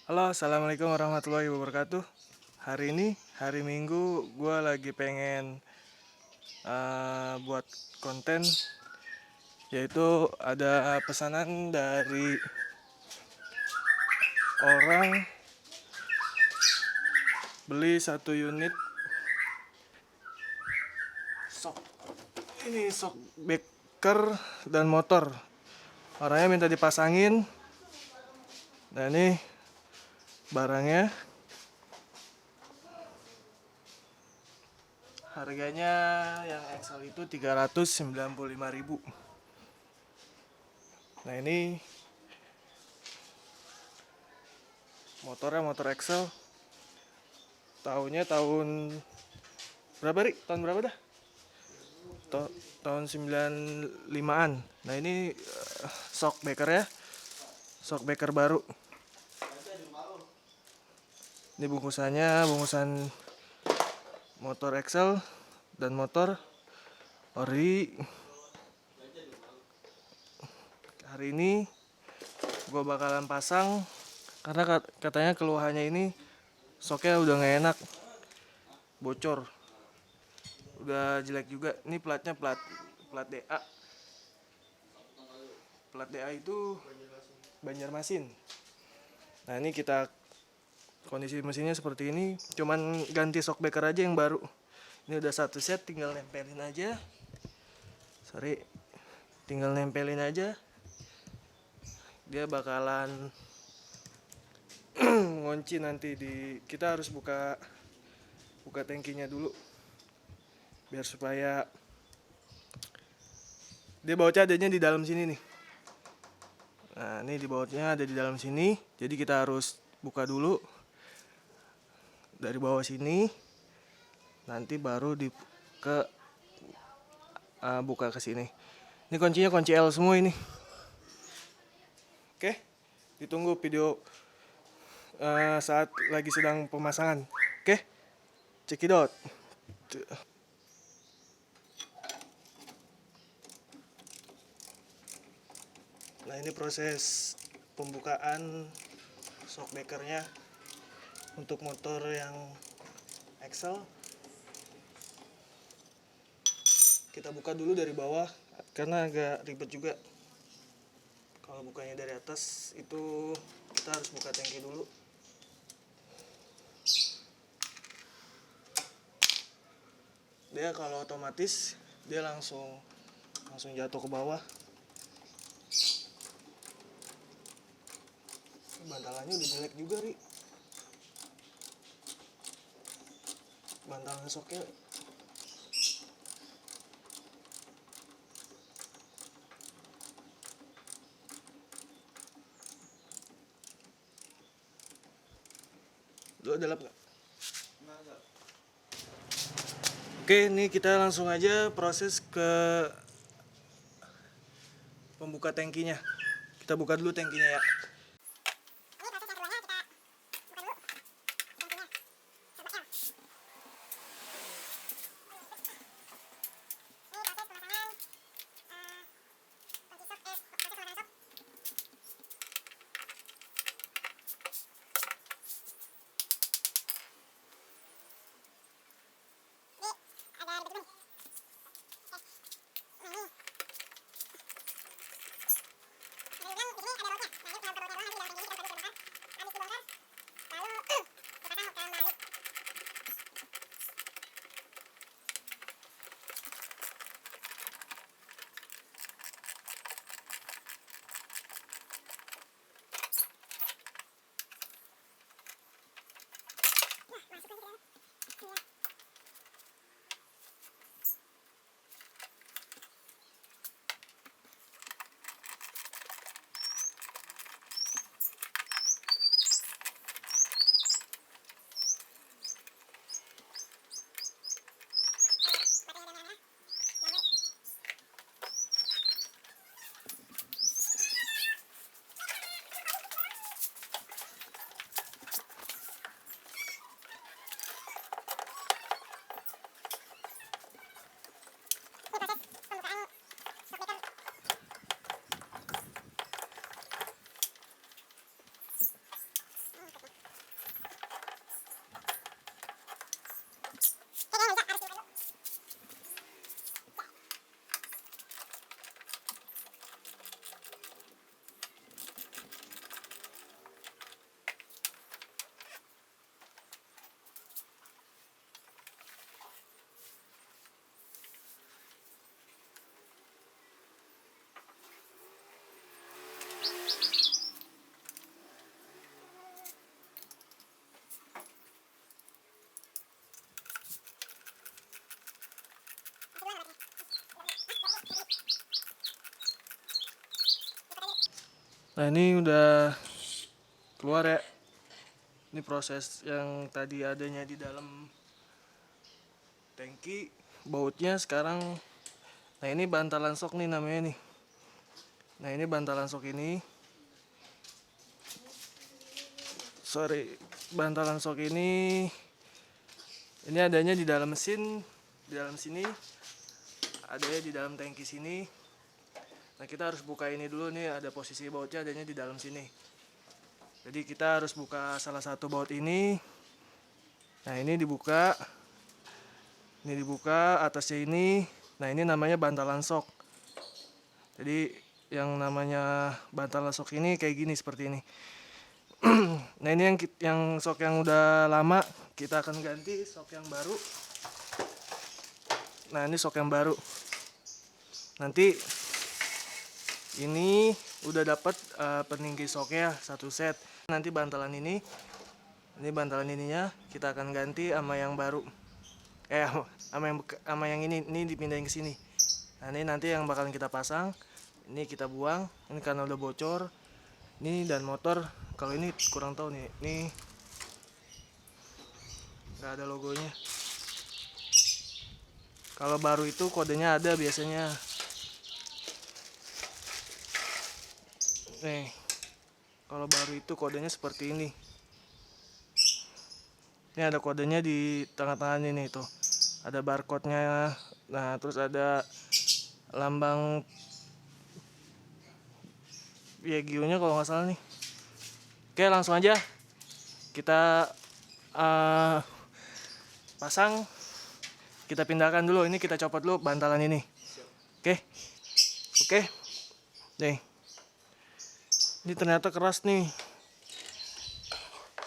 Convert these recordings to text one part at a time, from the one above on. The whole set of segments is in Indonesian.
Halo, assalamualaikum warahmatullahi wabarakatuh. Hari ini hari Minggu, gue lagi pengen buat konten, yaitu ada pesanan dari orang beli satu unit sok. Ini sok beker dan motor. Orangnya minta dipasangin. Nah ini barangnya. Harganya yang Excel itu 395.000. Nah ini motornya motor Excel. Tahun berapa, Ri? Tahun berapa dah? Tahun 95-an. Nah ini shock breaker ya. Shock breaker baru. Ini bungkusannya, bungkusan motor Excel dan motor ori. Hari ini gue bakalan pasang karena katanya keluhannya ini shocknya udah gak enak, bocor, udah jelek juga. Ini platnya plat DA. Plat DA itu Banjarmasin. Nah ini kita kondisi mesinnya seperti ini, cuman ganti shock breaker aja yang baru. Ini udah satu set, tinggal nempelin aja. Tinggal nempelin aja. Dia bakalan ngunci nanti kita harus buka tangkinya dulu biar supaya dia bautnya adanya di dalam sini nih. Nah ini di bautnya ada di dalam sini, jadi kita harus buka dulu dari bawah sini, nanti baru buka ke sini. Ini kuncinya kunci L semua ini. Oke, ditunggu video saat lagi sedang pemasangan. Oke, cekidot. Nah ini proses pembukaan shock breakernya untuk motor yang Excel. Kita buka dulu dari bawah karena agak ribet juga. Kalau bukanya dari atas itu kita harus buka tangki dulu. Dia kalau otomatis dia langsung jatuh ke bawah. Bantalannya udah jelek juga, Ri. Bantalan shocknya lu ada lap nggak? Oke, ini kita langsung aja proses ke pembuka tangkinya. Kita buka dulu tangkinya ya. Nah ini udah keluar ya. Ini proses yang tadi adanya di dalam tangki, bautnya sekarang. Nah ini bantalan sok nih namanya nih. Nah ini bantalan sok ini. Bantalan sok ini adanya di dalam mesin, di dalam sini, adanya di dalam tangki sini. Nah kita harus buka ini dulu nih, ada posisi bautnya adanya di dalam sini. Jadi kita harus buka salah satu baut ini. Nah ini dibuka, atasnya ini. Nah ini namanya bantalan sok. Jadi yang namanya bantalan sok ini kayak gini, seperti ini. Nah ini yang sok yang udah lama, kita akan ganti sok yang baru. Nah ini sok yang baru. Nanti ini udah dapat peninggi soknya satu set. Nanti bantalan ini bantalan ininya kita akan ganti sama yang baru. Sama yang ini dipindahin ke sini. Nah ini nanti yang bakalan kita pasang. Ini kita buang. Ini karena udah bocor. Ini dan motor, kalau ini kurang tahu nih. Ini nggak ada logonya. Kalau baru itu kodenya ada biasanya. Nih, kalau baru itu kodenya seperti ini. Ini ada kodenya di tengah-tengah ini tuh. Ada barcode-nya. Nah, terus ada lambang Yagyu-nya kalau nggak salah nih. Oke, langsung aja kita pasang. Kita pindahkan dulu. Ini kita copot dulu bantalan ini. Oke. Nih. Ini ternyata keras nih.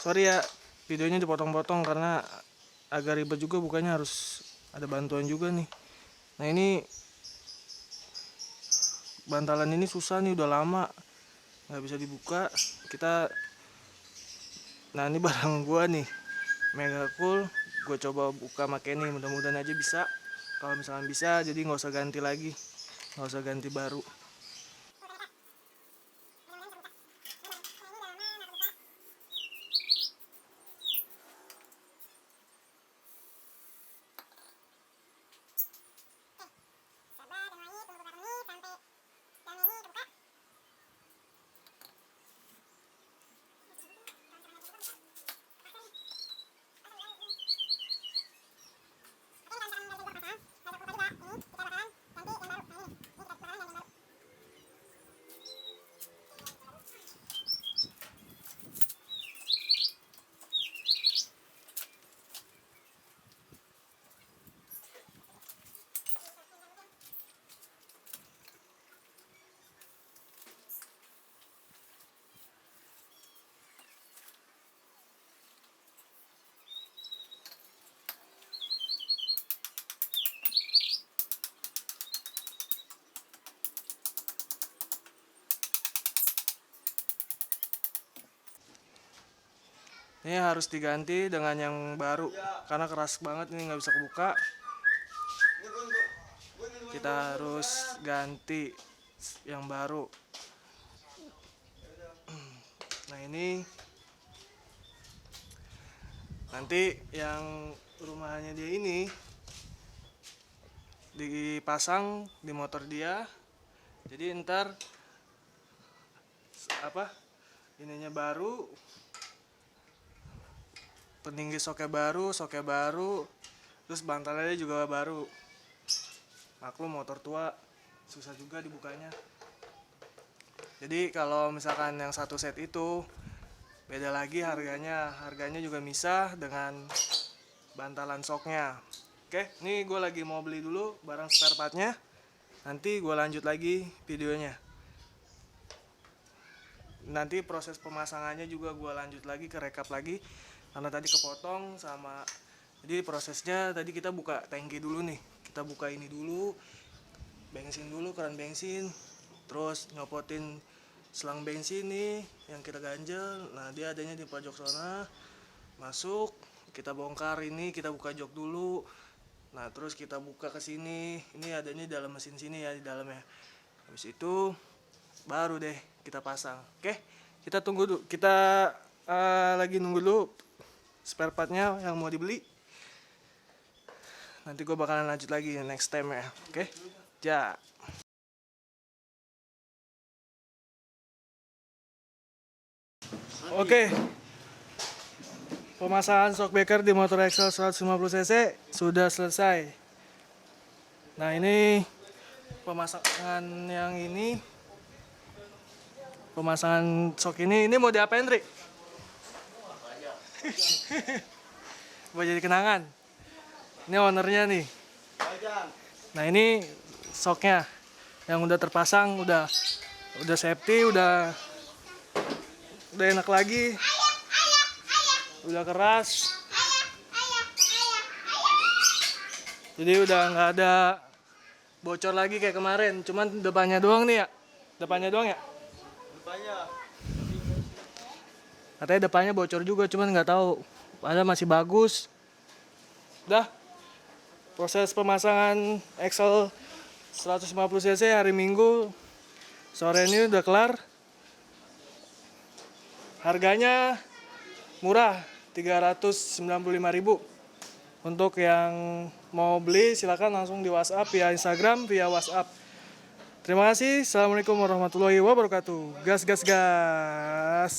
Sorry ya, videonya dipotong-potong karena agak ribet juga, bukannya harus ada bantuan juga nih. Nah ini bantalan ini susah nih, udah lama nggak bisa dibuka. Nah ini barang gua nih, Mega Cool. Gue coba buka make ini, mudah-mudahan aja bisa. Kalau misalkan bisa, jadi nggak usah ganti lagi, nggak usah ganti baru. Ini harus diganti dengan yang baru karena keras banget, ini nggak bisa kebuka. Kita harus ganti yang baru. Nah ini nanti yang rumahannya dia ini dipasang di motor dia. Jadi ntar ininya baru, peninggi soknya baru, terus bantalnya juga baru. Maklum motor tua susah juga dibukanya. Jadi kalau misalkan yang satu set itu beda lagi harganya juga misah dengan bantalan soknya. Oke, ini gue lagi mau beli dulu barang spare partnya. Nanti gue lanjut lagi videonya. Nanti proses pemasangannya juga gue lanjut lagi, ke rekap lagi karena tadi kepotong sama. Jadi prosesnya tadi kita buka tangki dulu nih. Kita buka ini dulu, bensin dulu, keran bensin, terus nyopotin selang bensin nih yang kita ganjel. Nah, dia adanya di pojok sana. Masuk, kita bongkar ini, kita buka jok dulu. Nah, terus kita buka ke sini. Ini adanya di dalam mesin sini ya, di dalamnya. Habis itu baru deh kita pasang. Oke, kita tunggu dulu. Kita lagi nunggu dulu spare partnya yang mau dibeli. Nanti gue bakalan lanjut lagi next time ya. Oke, ja. Oke, pemasangan shockbreaker di motor Excel 150cc sudah selesai. Nah, ini pemasangan yang ini, pemasangan shock ini mau diapain, Rik? Buat jadi kenangan. Ini ownernya nih. Nah, ini shocknya yang udah terpasang, udah safety, udah enak lagi, udah keras, jadi udah nggak ada bocor lagi kayak kemarin. Cuman depannya doang nih ya, depannya doang ya. Katanya depannya bocor juga, cuman nggak tahu. Ada masih bagus. Dah, proses pemasangan Excel 150cc hari Minggu sore ini udah kelar. Harganya murah, 395.000. Untuk yang mau beli silakan langsung di WhatsApp via Instagram, via WhatsApp. Terima kasih. Assalamualaikum warahmatullahi wabarakatuh. Gas gas gas.